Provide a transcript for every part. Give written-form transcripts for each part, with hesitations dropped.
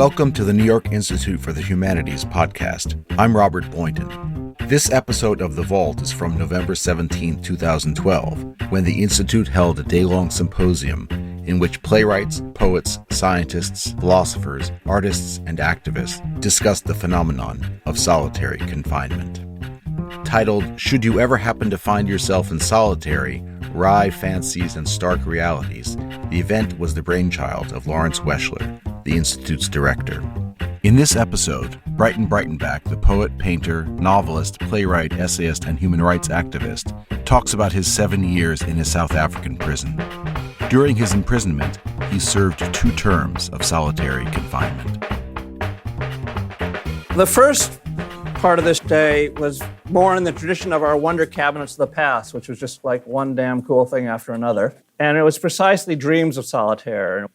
Welcome to the New York Institute for the Humanities podcast. I'm Robert Boynton. This episode of The Vault is from November 17, 2012, when the Institute held a day-long symposium in which playwrights, poets, scientists, philosophers, artists, and activists discussed the phenomenon of solitary confinement. Titled, "Should You Ever Happen to Find Yourself in Solitary? Wry Fancies and Stark Realities," the event was the brainchild of Lawrence Weschler, the Institute's director. In this episode, Breyten Breytenbach, the poet, painter, novelist, playwright, essayist, and human rights activist, talks about his 7 years in a South African prison. During his imprisonment, he served 2 terms of solitary confinement. The first part of this day was more in the tradition of our wonder cabinets of the past, which was just like one damn cool thing after another. And it was precisely dreams of solitaire,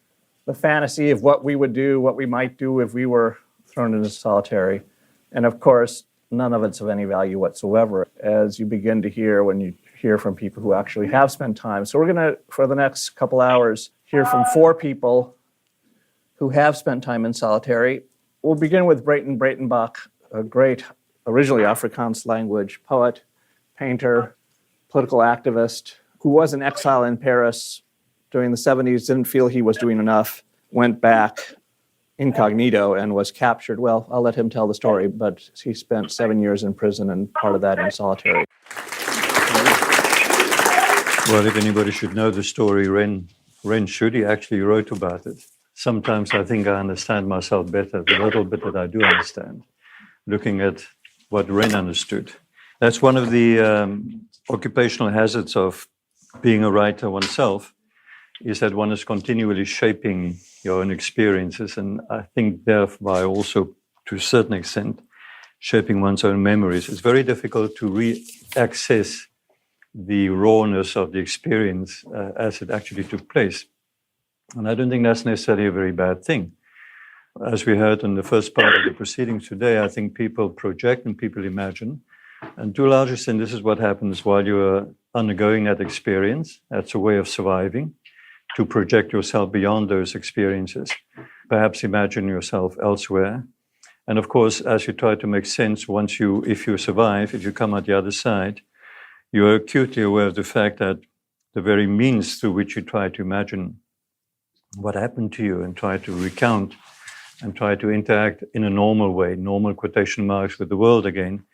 the fantasy of what we would do, what we might do if we were thrown into solitary. And of course, none of it's of any value whatsoever, as you begin to hear when you hear from people who actually have spent time. So we're going to, for the next couple hours, hear from 4 people who have spent time in solitary. We'll begin with Breyten Breytenbach, a great, originally Afrikaans language poet, painter, political activist, who was in exile in Paris during the 70s, didn't feel he was doing enough, went back incognito and was captured. Well, I'll let him tell the story, but he spent 7 years in prison and part of that in solitary. Well, if anybody should know the story, Ren Shudi actually wrote about it. Sometimes I think I understand myself better, the little bit that I do understand, looking at what Ren understood. That's one of the occupational hazards of being a writer oneself, is that one is continually shaping your own experiences, and I think thereby also, to a certain extent, shaping one's own memories. It's very difficult to re-access the rawness of the experience as it actually took place. And I don't think that's necessarily a very bad thing. As we heard in the first part of the proceedings today, I think people project and people imagine. And to a large extent, this is what happens while you are undergoing that experience. That's a way of surviving, to project yourself beyond those experiences, perhaps imagine yourself elsewhere. And of course, as you try to make sense, if you survive, if you come out the other side, you are acutely aware of the fact that the very means through which you try to imagine what happened to you and try to recount and try to interact in a normal way, normal quotation marks, with the world again,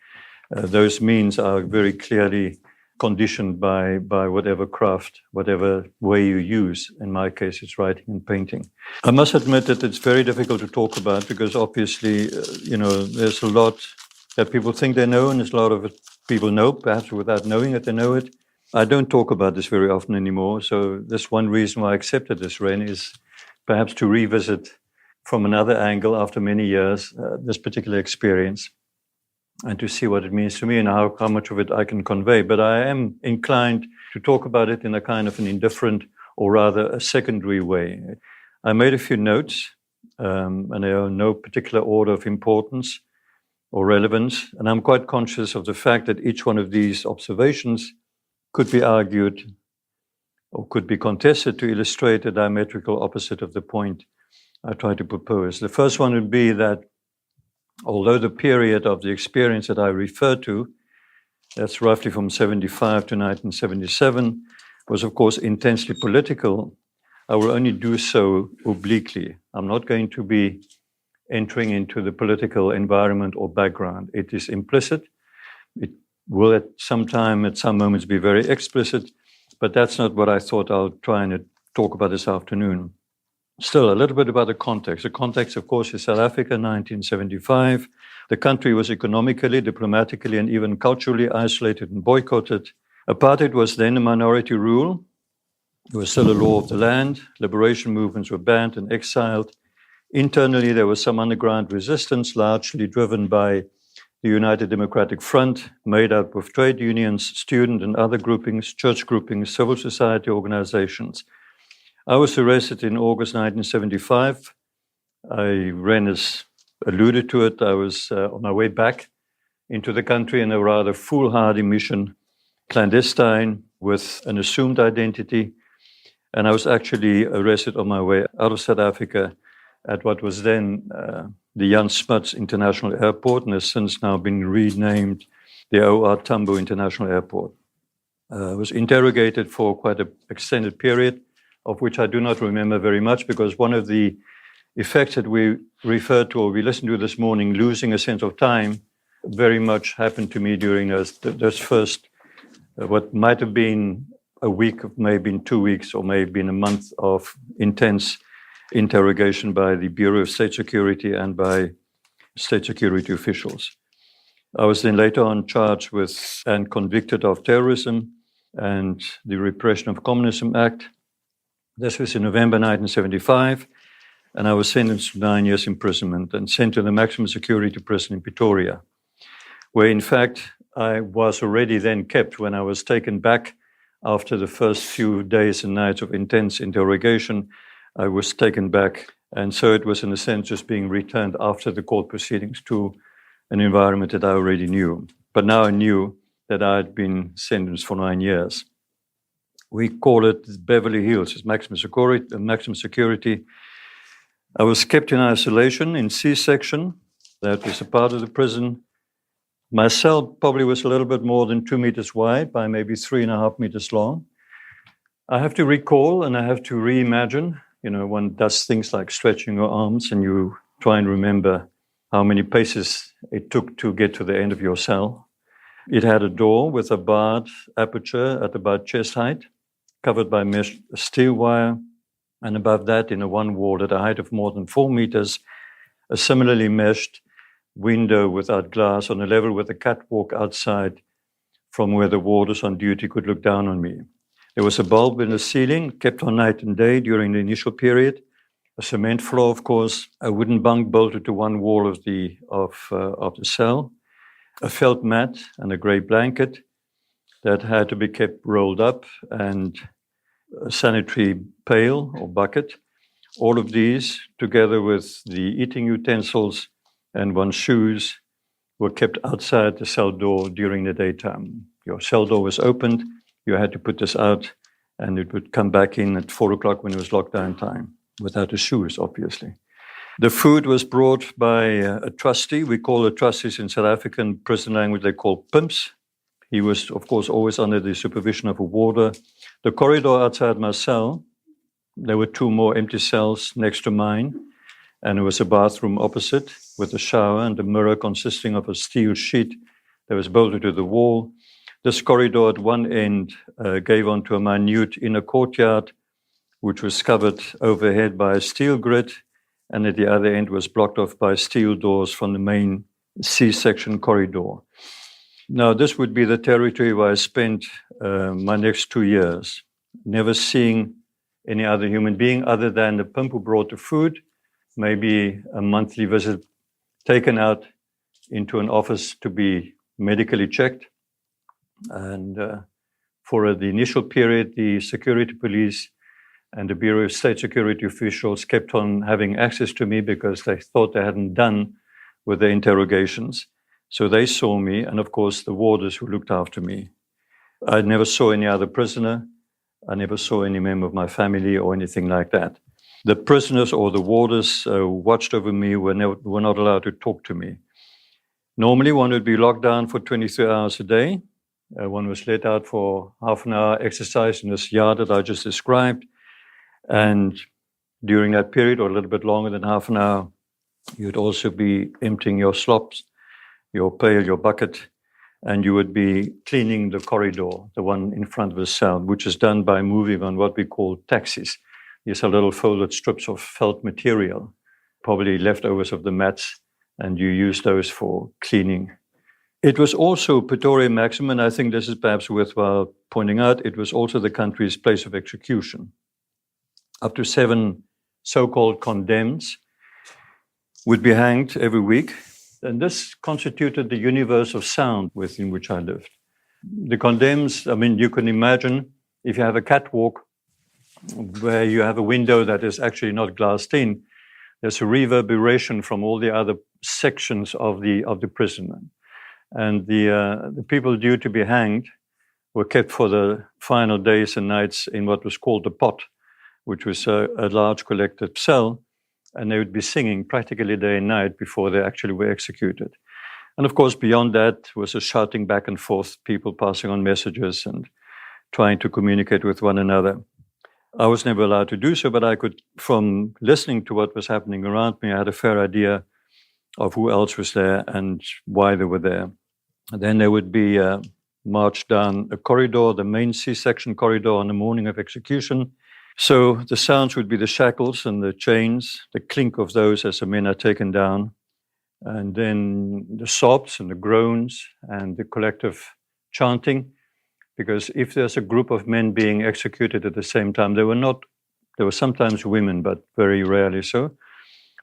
those means are very clearly conditioned by whatever craft, whatever way you use. In my case, it's writing and painting. I must admit that it's very difficult to talk about because obviously, there's a lot that people think they know, and there's a lot of it people know, perhaps without knowing that they know it. I don't talk about this very often anymore, so that's one reason why I accepted this, Ren, is perhaps to revisit from another angle after many years this particular experience, and to see what it means to me and how much of it I can convey. But I am inclined to talk about it in a kind of an indifferent, or rather a secondary way. I made a few notes, and they are in no particular order of importance or relevance. And I'm quite conscious of the fact that each one of these observations could be argued or could be contested to illustrate a diametrical opposite of the point I try to propose. The first one would be that although the period of the experience that I refer to, that's roughly from 75 to 1977, was of course intensely political, I will only do so obliquely. I'm not going to be entering into the political environment or background. It is implicit. It will at some moments be very explicit, but that's not what I thought I'll try and talk about this afternoon. Still, a little bit about the context. The context, of course, is South Africa, 1975. The country was economically, diplomatically, and even culturally isolated and boycotted. Apartheid was then a minority rule. It was still a law of the land. Liberation movements were banned and exiled. Internally, there was some underground resistance, largely driven by the United Democratic Front, made up of trade unions, student and other groupings, church groupings, civil society organizations. I was arrested in August 1975. Ren has alluded to it. I was on my way back into the country in a rather foolhardy mission, clandestine, with an assumed identity. And I was actually arrested on my way out of South Africa at what was then the Jan Smuts International Airport, and has since now been renamed the O.R. Tambo International Airport. Was interrogated for quite an extended period, of which I do not remember very much, because one of the effects that we referred to, or we listened to this morning, losing a sense of time, very much happened to me during those first, what might have been a week, may have been 2 weeks, or may have been a month of intense interrogation by the Bureau of State Security and by state security officials. I was then later on charged with and convicted of terrorism and the Repression of Communism Act. This was in November 1975, and I was sentenced to 9 years imprisonment and sent to the maximum security prison in Pretoria, where in fact I was already then kept when I was taken back after the first few days and nights of intense interrogation. I was taken back, and so it was in a sense just being returned after the court proceedings to an environment that I already knew. But now I knew that I had been sentenced for 9 years. We call it Beverly Hills, it's maximum security. I was kept in isolation in C-section. That was a part of the prison. My cell probably was a little bit more than 2 meters wide by maybe 3.5 meters long. I have to recall and I have to reimagine. One does things like stretching your arms and you try and remember how many paces it took to get to the end of your cell. It had a door with a barred aperture at about chest height, covered by mesh steel wire, and above that, in a one wall at a height of more than 4 meters, a similarly meshed window without glass on a level with a catwalk outside from where the warders on duty could look down on me. There was a bulb in the ceiling, kept on night and day during the initial period. A cement floor, of course, a wooden bunk bolted to one wall of the cell, a felt mat and a grey blanket that had to be kept rolled up, and a sanitary pail or bucket. All of these, together with the eating utensils and one's shoes, were kept outside the cell door during the daytime. Your cell door was opened, you had to put this out, and it would come back in at 4 o'clock when it was lockdown time, without the shoes, obviously. The food was brought by a trustee. We call the trustees in South African prison language, they call pimps. He was, of course, always under the supervision of a warder. The corridor outside my cell, there were 2 more empty cells next to mine, and there was a bathroom opposite with a shower and a mirror consisting of a steel sheet that was bolted to the wall. This corridor at one end gave onto a minute inner courtyard, which was covered overhead by a steel grid, and at the other end was blocked off by steel doors from the main C-section corridor. Now, this would be the territory where I spent my next 2 years, never seeing any other human being other than the pimp who brought the food, maybe a monthly visit taken out into an office to be medically checked. And for the initial period, the security police and the Bureau of State Security officials kept on having access to me because they thought they hadn't done with the interrogations. So they saw me, and of course the warders who looked after me. I never saw any other prisoner. I never saw any member of my family or anything like that. The prisoners or the warders who watched over me were not allowed to talk to me. Normally one would be locked down for 23 hours a day. One was let out for half an hour exercise in this yard that I just described. And during that period, or a little bit longer than half an hour, you'd also be emptying your slops, your pail, your bucket, and you would be cleaning the corridor, the one in front of the cell, which is done by moving on what we call taxis. These are little folded strips of felt material, probably leftovers of the mats, and you use those for cleaning. It was also Pretoria Maximum, and I think this is perhaps worthwhile pointing out, it was also the country's place of execution. Up to 7 so-called condemns would be hanged every week, and this constituted the universe of sound within which I lived. The condemns, I mean, you can imagine if you have a catwalk where you have a window that is actually not glassed in, there's a reverberation from all the other sections of the prison. And the people due to be hanged were kept for the final days and nights in what was called the pot, which was a large collective cell. and they would be singing practically day and night before they actually were executed. And of course, beyond that was a shouting back and forth, people passing on messages and trying to communicate with one another. I was never allowed to do so, but I could, from listening to what was happening around me, I had a fair idea of who else was there and why they were there. And then they would be marched down a corridor, the main C-section corridor, on the morning of execution. So the sounds would be the shackles and the chains, the clink of those as the men are taken down, and then the sobs and the groans and the collective chanting. Because if there's a group of men being executed at the same time, there were sometimes women, but very rarely so.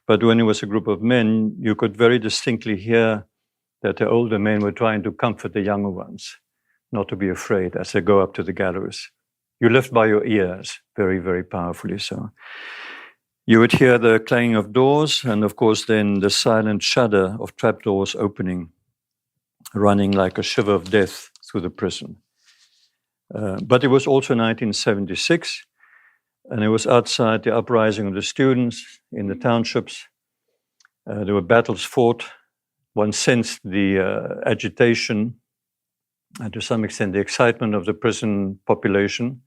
But when it was a group of men, you could very distinctly hear that the older men were trying to comfort the younger ones, not to be afraid as they go up to the gallows. You lived by your ears, very, very powerfully so. You would hear the clanging of doors, and of course then the silent shudder of trapdoors opening, running like a shiver of death through the prison. But it was also 1976, and it was outside the uprising of the students in the townships. There were battles fought. One sensed the agitation and to some extent the excitement of the prison population,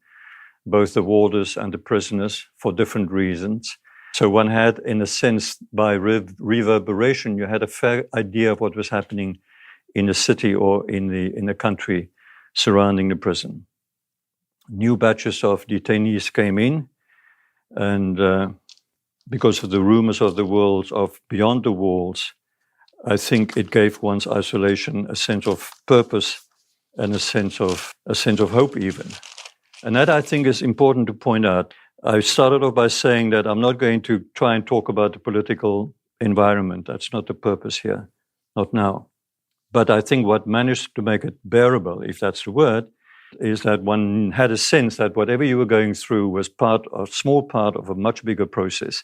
both the warders and the prisoners, for different reasons. So one had, in a sense, by reverberation, you had a fair idea of what was happening in the city or in the country surrounding the prison. New batches of detainees came in, and because of the rumors of the world of beyond the walls, I think it gave one's isolation a sense of purpose and a sense of hope even. And that, I think, is important to point out. I started off by saying that I'm not going to try and talk about the political environment. That's not the purpose here, not now. But I think what managed to make it bearable, if that's the word, is that one had a sense that whatever you were going through was a small part of a much bigger process.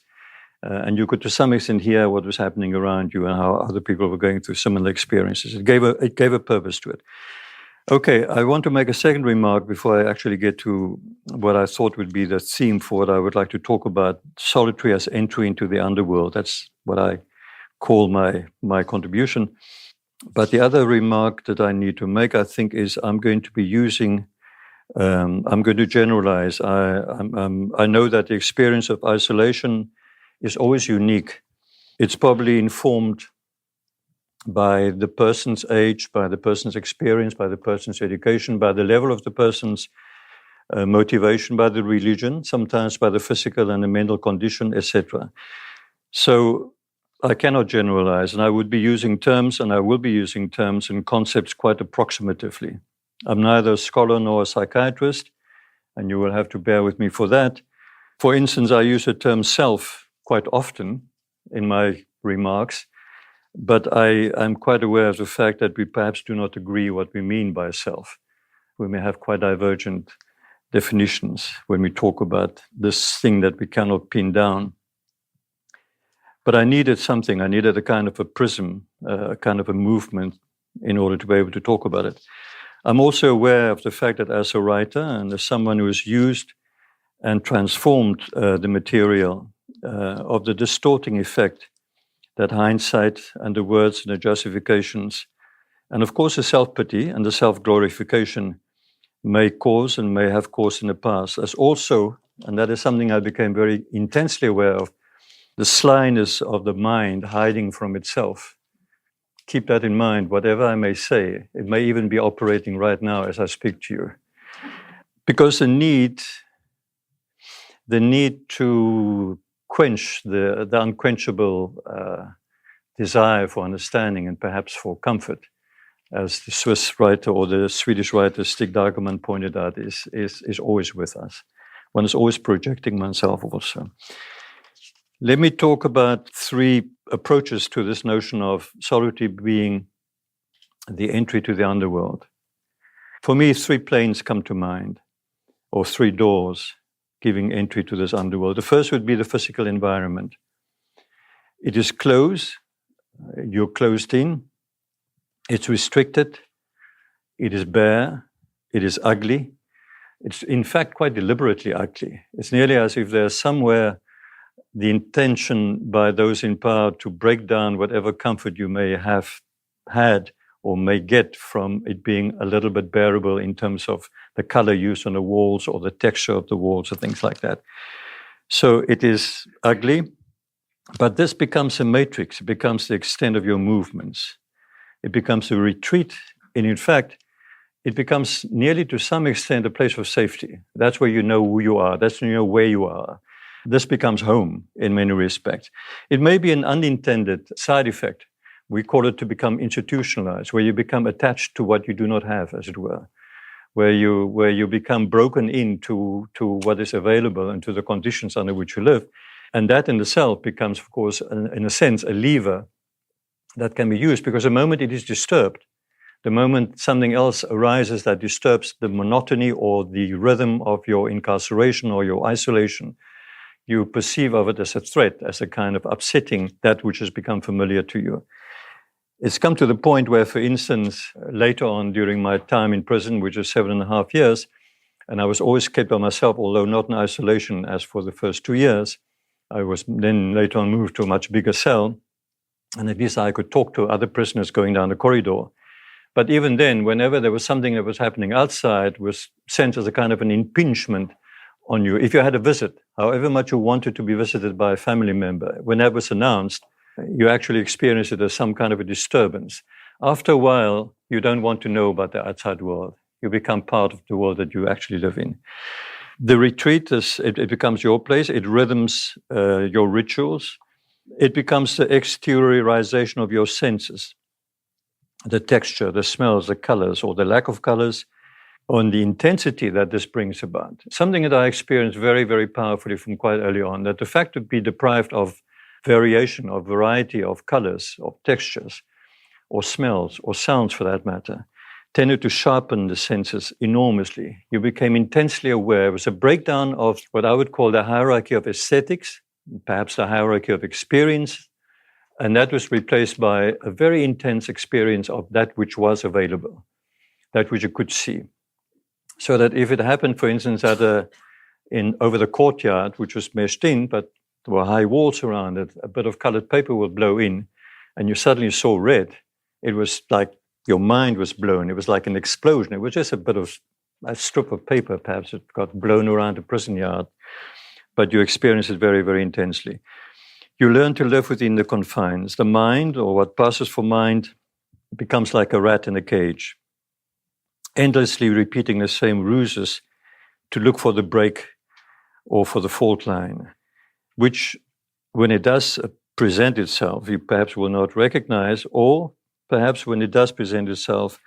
And you could, to some extent, hear what was happening around you and how other people were going through similar experiences. It gave a purpose to it. Okay, I want to make a second remark before I actually get to what I thought would be the theme for what I would like to talk about, solitary as entry into the underworld. That's what I call my contribution. But the other remark that I need to make, I think, is I'm going to generalize. I know that the experience of isolation is always unique. It's probably informed by the person's age, by the person's experience, by the person's education, by the level of the person's motivation, by the religion, sometimes by the physical and the mental condition, etc. So I cannot generalize, and I would be using terms, and I will be using terms and concepts quite approximatively. I'm neither a scholar nor a psychiatrist, and you will have to bear with me for that. For instance, I use the term self quite often in my remarks, but I'm quite aware of the fact that we perhaps do not agree what we mean by self. We may have quite divergent definitions when we talk about this thing that we cannot pin down. But I needed something. I needed a kind of a prism, a kind of a movement in order to be able to talk about it. I'm also aware of the fact that as a writer and as someone who has used and transformed the material, of the distorting effect that hindsight and the words and the justifications, and of course the self-pity and the self-glorification may cause and may have caused in the past, as also, and that is something I became very intensely aware of, the slyness of the mind hiding from itself. Keep that in mind, whatever I may say. It may even be operating right now as I speak to you. Because the need to quench the unquenchable desire for understanding and perhaps for comfort, as the Swiss writer or the Swedish writer Stig Dagerman pointed out, is always with us. One is always projecting oneself also. Let me talk about three approaches to this notion of solitude being the entry to the underworld. For me, three planes come to mind, or three doors giving entry to this underworld. The first would be the physical environment. It is closed, you're closed in, it's restricted, it is bare, it is ugly. It's in fact quite deliberately ugly. It's nearly as if there's somewhere the intention by those in power to break down whatever comfort you may have had or may get from it being a little bit bearable in terms of the color used on the walls or the texture of the walls or things like that. So it is ugly, but this becomes a matrix. It becomes the extent of your movements. It becomes a retreat. And in fact, it becomes nearly to some extent a place of safety. That's where you know who you are. That's where you know where you are. This becomes home in many respects. It may be an unintended side effect. We call it to become institutionalized, where you become attached to what you do not have, as it were, where you become broken into what is available and to the conditions under which you live. And that in itself becomes, of course, in a sense, a lever that can be used, because the moment it is disturbed, the moment something else arises that disturbs the monotony or the rhythm of your incarceration or your isolation, you perceive of it as a threat, as a kind of upsetting that which has become familiar to you. It's come to the point where, for instance, later on during my time in prison, which was 7.5 years, and I was always kept by myself, although not in isolation as for the first 2 years, I was then later on moved to a much bigger cell, and at least I could talk to other prisoners going down the corridor. But even then, whenever there was something that was happening outside, was sent as a kind of an impingement on you. If you had a visit, however much you wanted to be visited by a family member, when that was announced, you actually experience it as some kind of a disturbance. After a while, you don't want to know about the outside world. You become part of the world that you actually live in. The retreat, it becomes your place. It rhythms your rituals. It becomes the exteriorization of your senses. The texture, the smells, the colors, or the lack of colors, on the intensity that this brings about. Something that I experienced very, very powerfully from quite early on, that the fact to be deprived of variation, of variety of colors, of textures, or smells, or sounds for that matter, tended to sharpen the senses enormously. You became intensely aware. It was a breakdown of what I would call the hierarchy of aesthetics, perhaps the hierarchy of experience, and that was replaced by a very intense experience of that which was available, that which you could see. So that if it happened, for instance, over the courtyard, which was meshed in, but there were high walls around it, a bit of colored paper would blow in, and you suddenly saw red. It was like your mind was blown. It was like an explosion. It was just a strip of paper, perhaps, that got blown around a prison yard. But you experience it very, very intensely. You learn to live within the confines. The mind, or what passes for mind, becomes like a rat in a cage, endlessly repeating the same ruses to look for the break or for the fault line, which, when it does present itself, you perhaps will not recognize, or perhaps when it does present itself,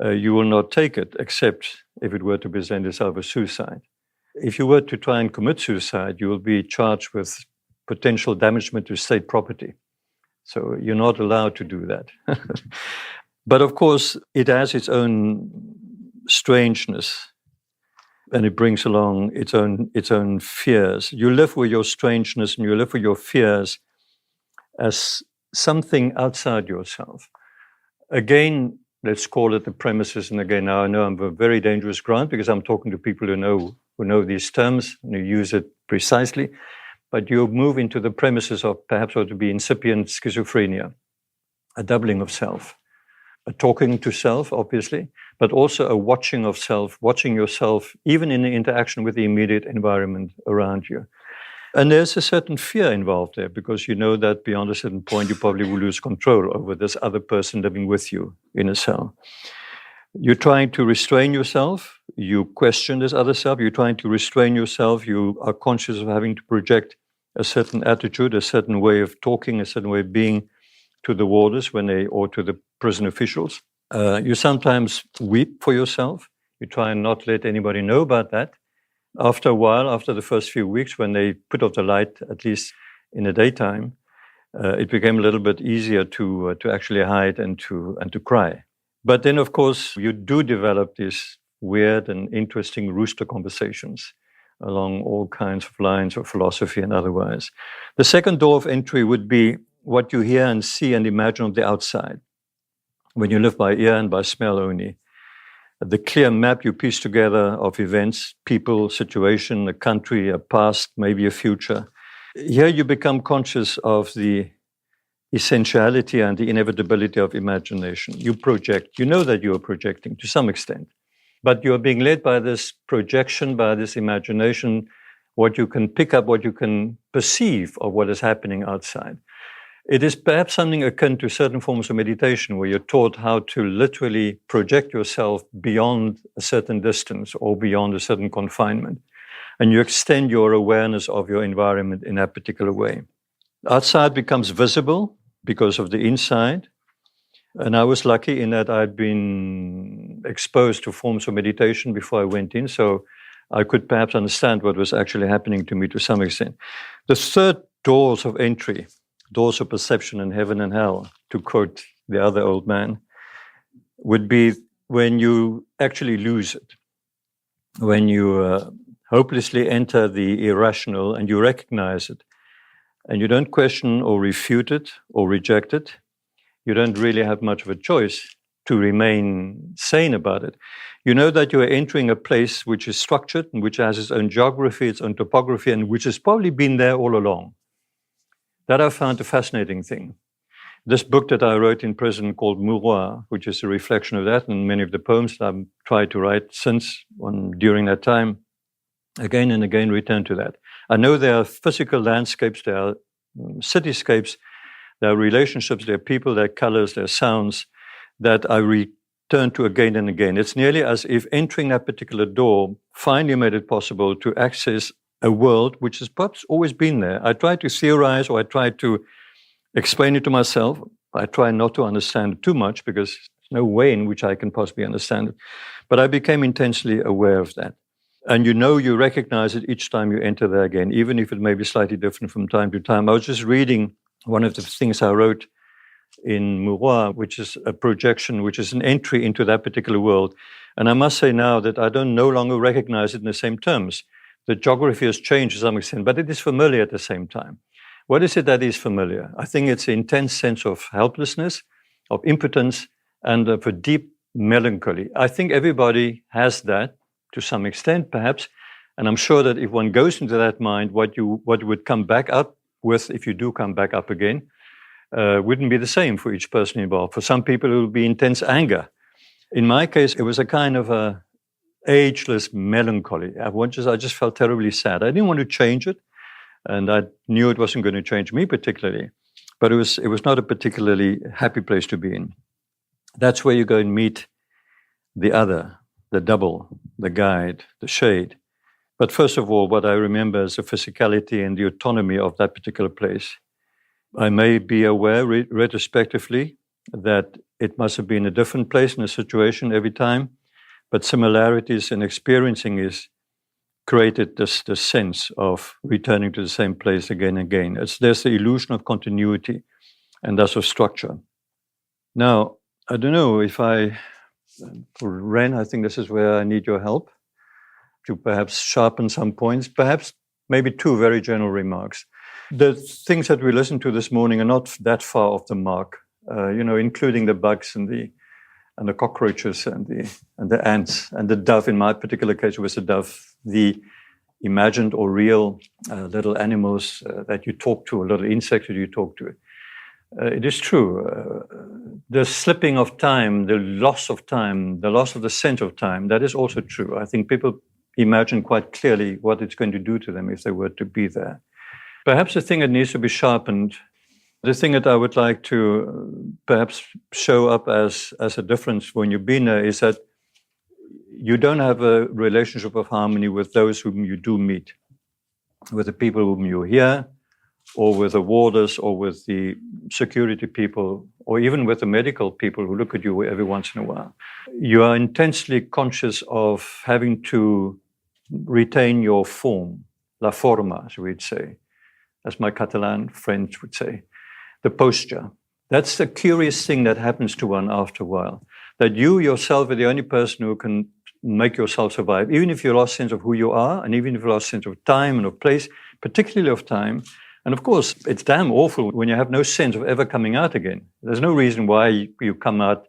you will not take it, except if it were to present itself as suicide. If you were to try and commit suicide, you will be charged with potential damagement to state property. So you're not allowed to do that. But of course, it has its own strangeness, and it brings along its own fears. You live with your strangeness and you live with your fears as something outside yourself. Again, let's call it the premises. And again, now I know I'm on very dangerous ground because I'm talking to people who know these terms and who use it precisely. But you move into the premises of perhaps what would be incipient schizophrenia, a doubling of self, a talking to self, obviously, but also a watching of self, watching yourself, even in the interaction with the immediate environment around you. And there's a certain fear involved there, because you know that beyond a certain point, you probably will lose control over this other person living with you in a cell. You're trying to restrain yourself. You question this other self. You're trying to restrain yourself. You are conscious of having to project a certain attitude, a certain way of talking, a certain way of being to the warders or to the prison officials. You sometimes weep for yourself. You try and not let anybody know about that. After a while, after the first few weeks, when they put off the light, at least in the daytime, it became a little bit easier to actually hide and to cry. But then, of course, you do develop these weird and interesting rooster conversations along all kinds of lines of philosophy and otherwise. The second door of entry would be what you hear and see and imagine on the outside, when you live by ear and by smell only. The clear map you piece together of events, people, situation, a country, a past, maybe a future. Here you become conscious of the essentiality and the inevitability of imagination. You project. You know that you are projecting to some extent, but you are being led by this projection, by this imagination, what you can pick up, what you can perceive of what is happening outside. It is perhaps something akin to certain forms of meditation where you're taught how to literally project yourself beyond a certain distance or beyond a certain confinement. And you extend your awareness of your environment in that particular way. Outside becomes visible because of the inside. And I was lucky in that I'd been exposed to forms of meditation before I went in, so I could perhaps understand what was actually happening to me to some extent. The third doors of entry, doors of perception in heaven and hell, to quote the other old man, would be when you actually lose it, when you hopelessly enter the irrational and you recognize it, and you don't question or refute it or reject it. You don't really have much of a choice to remain sane about it. You know that you are entering a place which is structured and which has its own geography, its own topography, and which has probably been there all along. That I found a fascinating thing. This book that I wrote in prison called Mouroir, which is a reflection of that, and many of the poems that I've tried to write since during that time, again and again return to that. I know there are physical landscapes, there are cityscapes, there are relationships, there are people, there are colors, there are sounds that I return to again and again. It's nearly as if entering that particular door finally made it possible to access a world which has perhaps always been there. I try to theorize or I try to explain it to myself. I try not to understand it too much because there's no way in which I can possibly understand it. But I became intensely aware of that. And you recognize it each time you enter there again, even if it may be slightly different from time to time. I was just reading one of the things I wrote in Mouroir, which is a projection, which is an entry into that particular world. And I must say now that I don't no longer recognize it in the same terms. The geography has changed to some extent, but it is familiar at the same time. What is it that is familiar? I think it's an intense sense of helplessness, of impotence, and of a deep melancholy. I think everybody has that to some extent, perhaps. And I'm sure that if one goes into that mind, what you would come back up with, if you do come back up again, wouldn't be the same for each person involved. For some people, it would be intense anger. In my case, it was a kind of a ageless melancholy. I just felt terribly sad. I didn't want to change it, and I knew it wasn't going to change me particularly. But it was not a particularly happy place to be in. That's where you go and meet the other, the double, the guide, the shade. But first of all, what I remember is the physicality and the autonomy of that particular place. I may be aware retrospectively that it must have been a different place and a situation every time, but similarities in experiencing is created this sense of returning to the same place again and again. There's the illusion of continuity and thus of structure. Now, I don't know if for Ren, I think this is where I need your help to perhaps sharpen some points, perhaps maybe two very general remarks. The things that we listened to this morning are not that far off the mark, including the bugs and the cockroaches and the ants and the dove. In my particular case, it was the dove, the imagined or real little animals that you talk to, or little insects that you talk to. It is true. The slipping of time, the loss of time, the loss of the sense of time, that is also true. I think people imagine quite clearly what it's going to do to them if they were to be there. Perhaps the thing that needs to be sharpened, the thing that I would like to perhaps show up as a difference when you've been there, is that you don't have a relationship of harmony with those whom you do meet, with the people whom you hear, or with the warders, or with the security people, or even with the medical people who look at you every once in a while. You are intensely conscious of having to retain your form, la forma, as we'd say, as my Catalan friends would say, the posture. That's the curious thing that happens to one after a while, that you yourself are the only person who can make yourself survive, even if you lost sense of who you are, and even if you lost sense of time and of place, particularly of time. And of course, it's damn awful when you have no sense of ever coming out again. There's no reason why you come out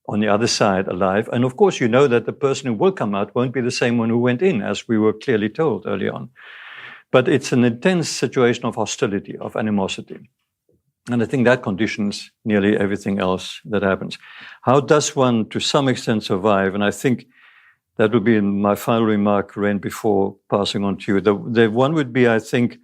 on the other side alive. And of course, you know that the person who will come out won't be the same one who went in, as we were clearly told early on. But it's an intense situation of hostility, of animosity. And I think that conditions nearly everything else that happens. How does one, to some extent, survive? And I think that would be my final remark, Ren, before passing on to you. The one would be, I think,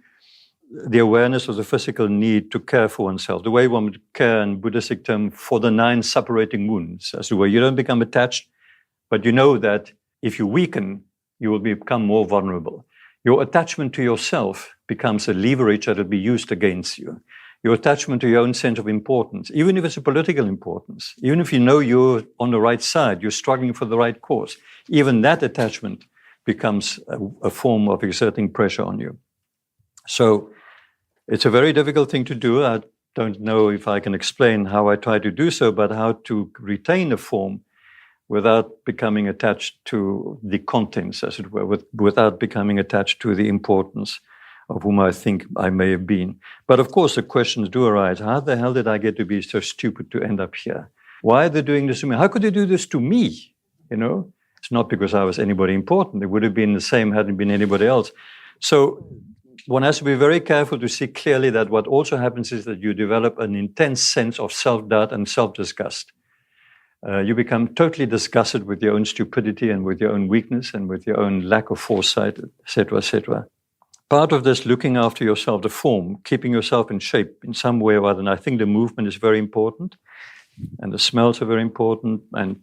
the awareness of the physical need to care for oneself, the way one would care in Buddhistic term for the 9 separating wounds, as it were. You don't become attached, but you know that if you weaken, you will become more vulnerable. Your attachment to yourself becomes a leverage that will be used against you. Your attachment to your own sense of importance, even if it's a political importance, even if you know you're on the right side, you're struggling for the right cause, even that attachment becomes a form of exerting pressure on you. So it's a very difficult thing to do. I don't know if I can explain how I try to do so, but how to retain a form without becoming attached to the contents, as it were, without becoming attached to the importance of whom I think I may have been. But of course, the questions do arise. How the hell did I get to be so stupid to end up here? Why are they doing this to me? How could they do this to me? It's not because I was anybody important. It would have been the same hadn't been anybody else. So one has to be very careful to see clearly that what also happens is that you develop an intense sense of self-doubt and self-disgust. You become totally disgusted with your own stupidity and with your own weakness and with your own lack of foresight, etc., etc. Part of this looking after yourself, the form, keeping yourself in shape in some way or other, and I think the movement is very important, and the smells are very important, and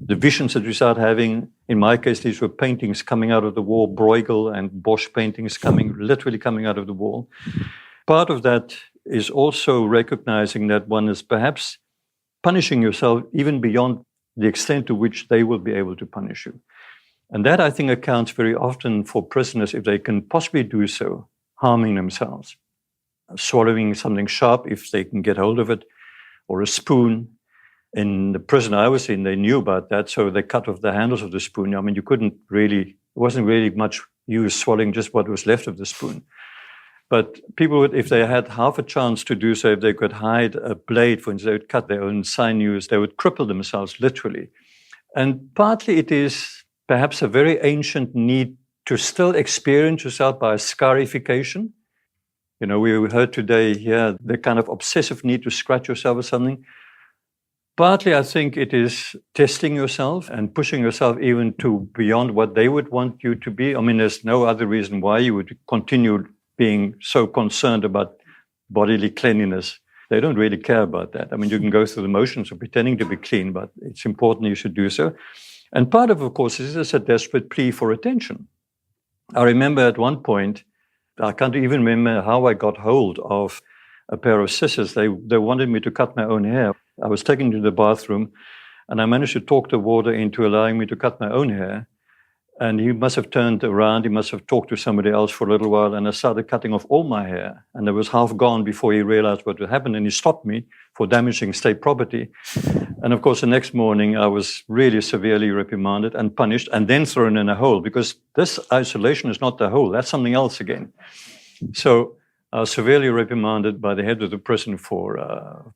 the visions that you start having. In my case, these were paintings coming out of the wall, Bruegel and Bosch paintings literally coming out of the wall. Part of that is also recognizing that one is perhaps punishing yourself even beyond the extent to which they will be able to punish you. And that, I think, accounts very often for prisoners, if they can possibly do so, harming themselves, swallowing something sharp if they can get hold of it, or a spoon. In the prison I was in, they knew about that, so they cut off the handles of the spoon. I mean, it wasn't really much use swallowing just what was left of the spoon. But people would, if they had half a chance to do so, if they could hide a blade, for instance, they would cut their own sinews, they would cripple themselves, literally. And partly it is perhaps a very ancient need to still experience yourself by scarification. We heard today here the kind of obsessive need to scratch yourself or something. Partly, I think it is testing yourself and pushing yourself even to beyond what they would want you to be. I mean, there's no other reason why you would continue being so concerned about bodily cleanliness. They don't really care about that. I mean, you can go through the motions of pretending to be clean, but it's important you should do so. And part of course, is a desperate plea for attention. I remember at one point, I can't even remember how I got hold of a pair of scissors. They wanted me to cut my own hair. I was taken to the bathroom, and I managed to talk the warder into allowing me to cut my own hair. And he must have turned around, he must have talked to somebody else for a little while, and I started cutting off all my hair. And it was half gone before he realized what had happened, and he stopped me for damaging state property. And of course, the next morning, I was really severely reprimanded and punished, and then thrown in a hole, because this isolation is not the hole, that's something else again. So I was severely reprimanded by the head of the prison for,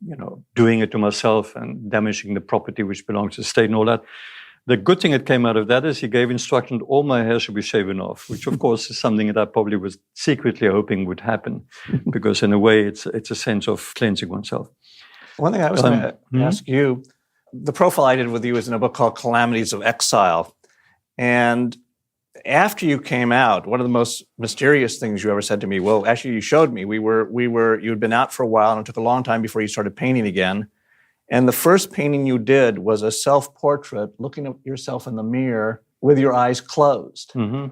doing it to myself and damaging the property which belongs to the state and all that. The good thing that came out of that is he gave instruction that all my hair should be shaven off, which of course is something that I probably was secretly hoping would happen, because in a way it's a sense of cleansing oneself. One thing I was going to ask you, the profile I did with you is in a book called Calamities of Exile. And after you came out, one of the most mysterious things you ever said to me, well, actually you showed me, you had been out for a while, and it took a long time before you started painting again. And the first painting you did was a self-portrait looking at yourself in the mirror with your eyes closed. Mm-hmm.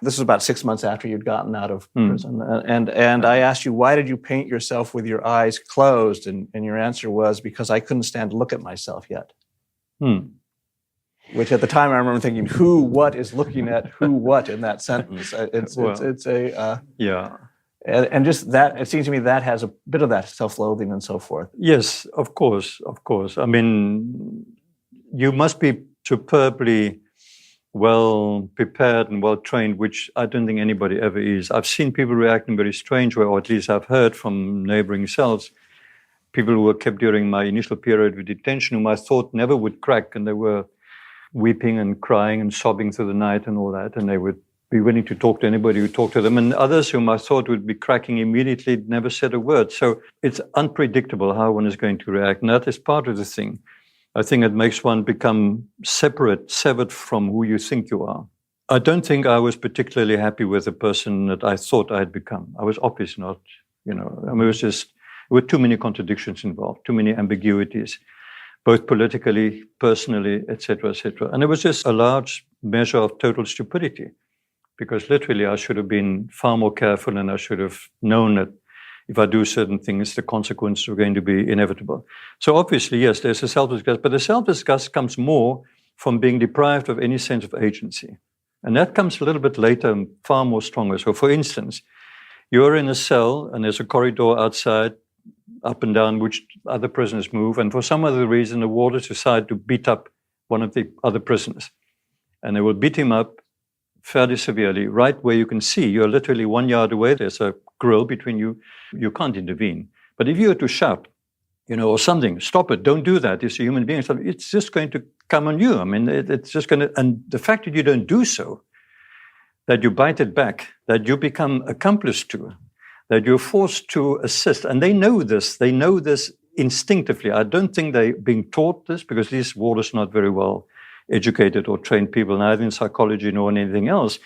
This was about 6 months after you'd gotten out of prison. And I asked you, why did you paint yourself with your eyes closed? And your answer was, because I couldn't stand to look at myself yet. Which at the time I remember thinking, what is looking at what in that sentence? And just that, it seems to me that has a bit of that self-loathing and so forth. Yes, of course. I mean, you must be superbly well prepared and well trained, which I don't think anybody ever is. I've seen people react in a very strange way, or at least I've heard from neighboring cells, people who were kept during my initial period of detention, whom I thought never would crack, and they were weeping and crying and sobbing through the night and all that, and they would be willing to talk to anybody who talked to them. And others whom I thought would be cracking immediately never said a word. So it's unpredictable how one is going to react. And that is part of the thing. I think it makes one become severed from who you think you are. I don't think I was particularly happy with the person that I thought I had become. I was obviously not, there were too many contradictions involved, too many ambiguities, both politically, personally, etc., etc. And it was just a large measure of total stupidity, because literally I should have been far more careful, and I should have known that if I do certain things, the consequences are going to be inevitable. So obviously, yes, there's a self-disgust, but the self-disgust comes more from being deprived of any sense of agency. And that comes a little bit later and far more stronger. So for instance, you're in a cell and there's a corridor outside, up and down, which other prisoners move. And for some other reason, the warders decide to beat up one of the other prisoners. And they will beat him up fairly severely, right where you can see. You're literally 1 yard away. There's a grill between you. You can't intervene. But if you were to shout, or something, stop it, don't do that. It's a human being. It's just going to come on you. I mean, it's just going to, and the fact that you don't do so, that you bite it back, that you become accomplice to, that you're forced to assist. And they know this instinctively. I don't think they're being taught this, because these warders are not very well educated or trained people, neither in psychology nor in anything else.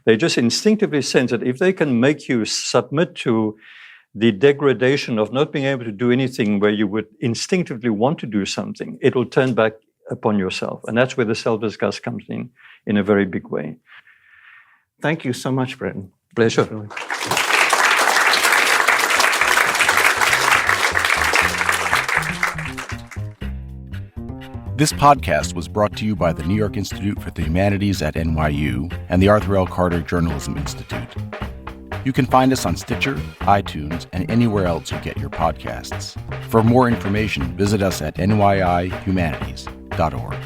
They just instinctively sense that if they can make you submit to the degradation of not being able to do anything where you would instinctively want to do something, it will turn back upon yourself. And that's where the self-disgust comes in a very big way. Thank you so much, Breyten. Pleasure. This podcast was brought to you by the New York Institute for the Humanities at NYU and the Arthur L. Carter Journalism Institute. You can find us on Stitcher, iTunes, and anywhere else you get your podcasts. For more information, visit us at nyihumanities.org.